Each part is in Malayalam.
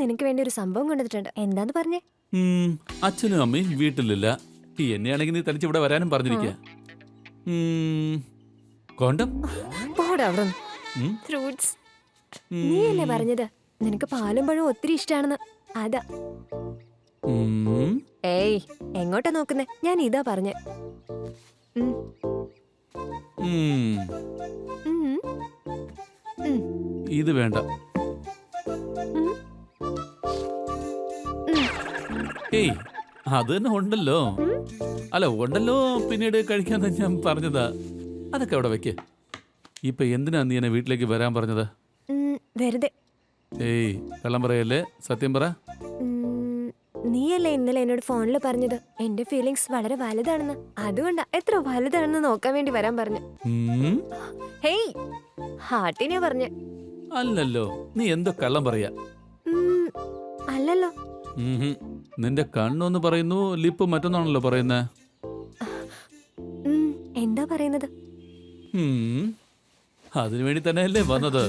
നിനക്ക് വേണ്ടി ഒരു സംഭവം കൊണ്ടുവന്നിട്ടുണ്ട്. എന്താന്ന് പറഞ്ഞേ? അച്ഛനും അമ്മയും വീട്ടിലില്ല. എന്നെയാണെങ്കിൽ നീ തനിച്ച് ഇവിടെ വരാനും പറഞ്ഞിരിക്കുക. കോണ്ടം പോടാ അവിടെ. ഫ്രൂട്ട്സ്. നീയല്ലേ പറഞ്ഞത് നിനക്ക് പാലും പഴവും ഒത്തിരി ഇഷ്ടാണെന്ന്? അതാ. ഏയ്, എങ്ങോട്ടാ നോക്കുന്നേ? ഞാൻ ഇതാ പറഞ്ഞേ. ഇത് വേണ്ട. ഏയ്, അത് തന്നെ ഉണ്ടല്ലോ. അല്ല, ഉണ്ടല്ലോ, പിന്നീട് കഴിക്കാന്ന് ഞാൻ പറഞ്ഞതാ. അതൊക്കെ അവിടെ വെക്ക്. ഇപ്പൊ എന്തിനാ നീ എന്നെ വീട്ടിലേക്ക് വരാൻ പറഞ്ഞത്? വെറുതെ. ഏയ്, കള്ളം പറയല്ലേ, സത്യം പറ. നീയല്ലേ ഇന്നലെ എന്നോട് ഫോണിൽ പറഞ്ഞത് എന്റെ ഫീലിങ്സ് വളരെ വലുതാണെന്ന്? അതുകൊണ്ടാ എത്ര വലുതാണെന്ന് നോക്കാൻ വേണ്ടി വരാൻ പറഞ്ഞു. ഹേയ്, ഹാർട്ടിനെ പറഞ്ഞ. അല്ലല്ലോ, നീ എന്തോ കള്ളം പറയാ. അല്ലല്ലോ. നിന്റെ കണ്ണൊന്ന് പറയുന്നു, ലിപ്പ് മറ്റൊന്നാണല്ലോ പറയുന്നേ. എന്താ പറയുന്നത്? അതിനു വേണ്ടി തന്നെയല്ലേ വന്നത്.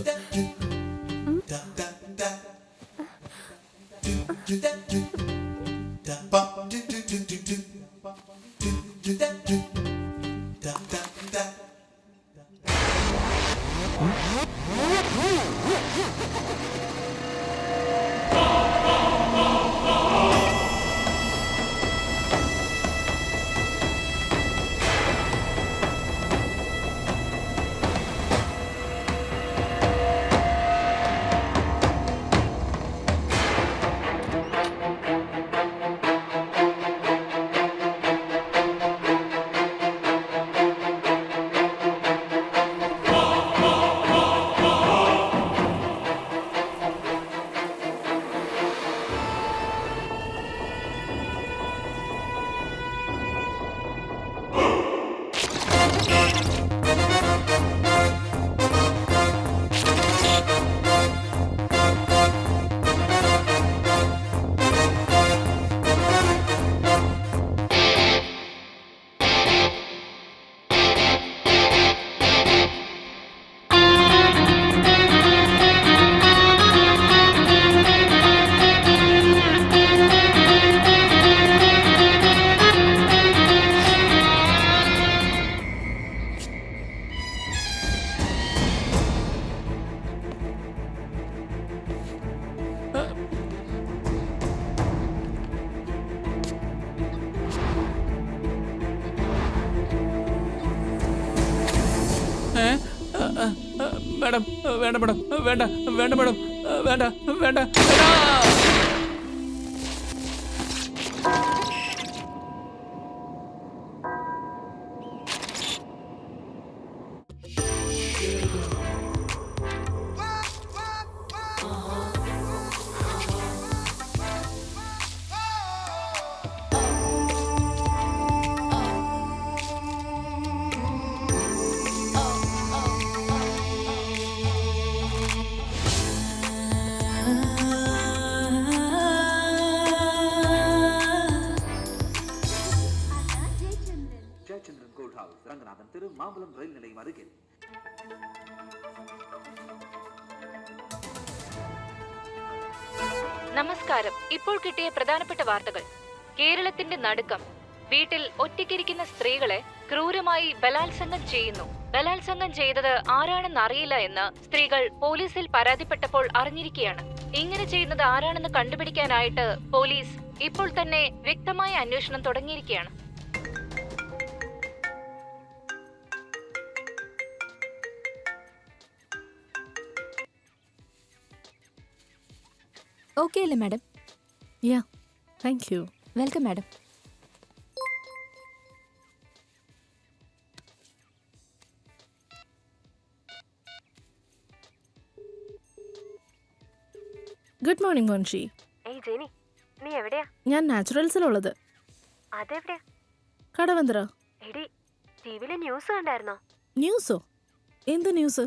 മേഡം, വേണ്ട മേഡം, വേണ്ട, വേണ്ട മേഡം, വേണ്ട, വേണ്ട. നമസ്കാരം. ഇപ്പോൾ കിട്ടിയ പ്രധാനപ്പെട്ട വാർത്തകൾ. കേരളത്തിന്റെ നടുക്കം. വീട്ടിൽ ഒറ്റയ്ക്കിരിക്കുന്ന സ്ത്രീകളെ ക്രൂരമായി ബലാത്സംഗം ചെയ്യുന്നു. ബലാത്സംഗം ചെയ്തത് ആരാണെന്ന് അറിയില്ല എന്ന് സ്ത്രീകൾ പോലീസിൽ പരാതിപ്പെട്ടപ്പോൾ അറിഞ്ഞിരിക്കുകയാണ്. ഇങ്ങനെ ചെയ്യുന്നത് ആരാണെന്ന് കണ്ടുപിടിക്കാനായിട്ട് പോലീസ് ഇപ്പോൾ തന്നെ വ്യക്തമായ അന്വേഷണം തുടങ്ങിയിരിക്കുകയാണ്. ഓക്കെ അല്ലേ madam? Yeah, thank you. Welcome madam. Good morning മോൻഷി. ഏയ് ജെനി, നീ എവിടെയാ? ഞാൻ നാച്ചുറൽസിലുള്ളത്. അതെവിടെയാ? കടവന്തറ. എടി, ടിവിയിലെ ന്യൂസ് കണ്ടായിരുന്നോ? ന്യൂസോ? എന്ത് ന്യൂസ്?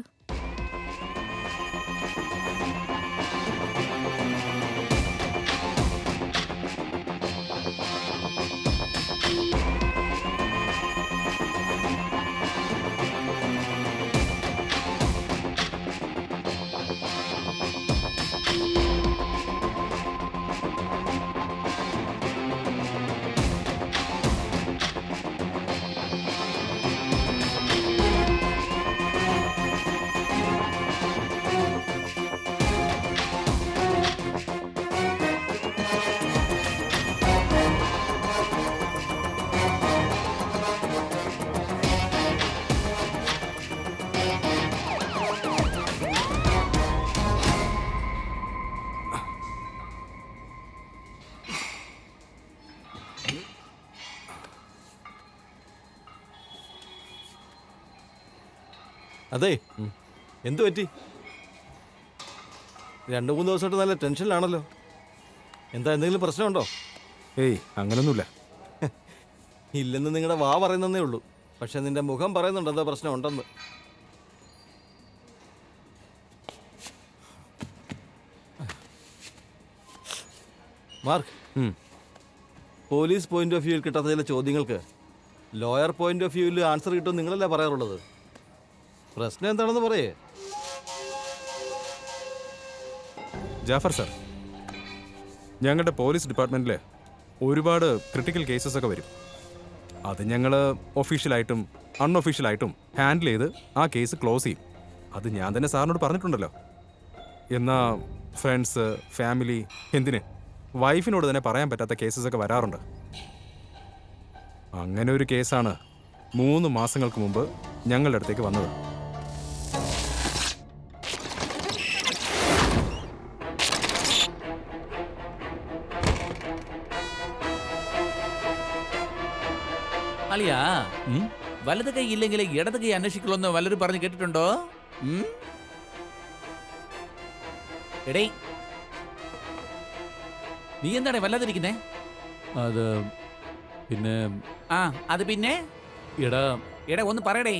അതെ എന്തു പറ്റി? 2-3 ദിവസമായിട്ട് നല്ല ടെൻഷനിലാണല്ലോ. എന്താ, എന്തെങ്കിലും പ്രശ്നമുണ്ടോ? ഏയ് അങ്ങനൊന്നുമില്ല. ഇല്ലെന്ന് നിങ്ങളുടെ വാ പറയുന്നതേ ഉള്ളൂ. പക്ഷെ നിന്റെ മുഖം പറയുന്നുണ്ട് എന്താ പ്രശ്നം ഉണ്ടെന്ന്. മാർക്ക്, പോലീസ് പോയിന്റ് ഓഫ് വ്യൂവിൽ കിട്ടാത്ത ചില ചോദ്യങ്ങൾക്ക് ലോയർ പോയിന്റ് ഓഫ് വ്യൂവിൽ ആൻസർ കിട്ടുമെന്ന് നിങ്ങളല്ലേ പറയാറുള്ളത്. പ്രശ്നം എന്താണെന്ന് പറയേ. ജാഫർ സാർ, ഞങ്ങളുടെ പോലീസ് ഡിപ്പാർട്ട്മെൻറ്റിൽ ഒരുപാട് ക്രിട്ടിക്കൽ കേസസ് ഒക്കെ വരും. അത് ഞങ്ങൾ ഒഫീഷ്യലായിട്ടും അൺഒഫീഷ്യലായിട്ടും ഹാൻഡിൽ ചെയ്ത് ആ കേസ് ക്ലോസ് ചെയ്യും. അത് ഞാൻ തന്നെ സാറിനോട് പറഞ്ഞിട്ടുണ്ടല്ലോ. എന്നാൽ ഫ്രണ്ട്സ്, ഫാമിലി, എന്തിന് വൈഫിനോട് തന്നെ പറയാൻ പറ്റാത്ത കേസസ് ഒക്കെ വരാറുണ്ട്. അങ്ങനെ ഒരു കേസാണ് 3 മാസങ്ങൾക്ക് മുമ്പ് ഞങ്ങളുടെ അടുത്തേക്ക് വന്നത്. അളിയാ, വലത് കൈ ഇല്ലെങ്കിൽ ഇടത് കൈ അന്വേഷിക്കുള്ളൂ എന്ന് വല്ലരും പറഞ്ഞു കേട്ടിട്ടുണ്ടോ? എടേ, നീ എന്താണ് വല്ലാതിരിക്കുന്നേ? അത് പിന്നെ അത് പിന്നെ എടാ എടാ ഒന്ന് പറയടേ.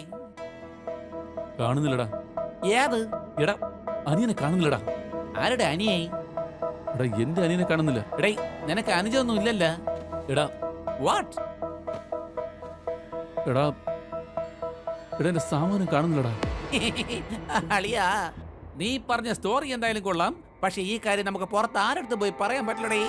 കാണുന്നില്ലടാ. ഏത് എടാ? അനിയനെ കാണുന്നില്ലടാ. ആരുടെ അനിയെ? എടാ, എന്റെ അനിയനെ കാണുന്നില്ല. എടേ, നിനക്ക് അനുജൊന്നും ഇല്ലല്ല. എടാ, വാട്ട്? എടാ എടാ, എന്റെ സാമാനം കാണുന്നില്ലടാ. അളിയാ, നീ പറഞ്ഞ സ്റ്റോറി എന്തായാലും കൊള്ളാം. പക്ഷെ ഈ കാര്യം നമുക്ക് പുറത്ത് ആരടുത്ത് പോയി പറയാൻ പറ്റില്ലടേ.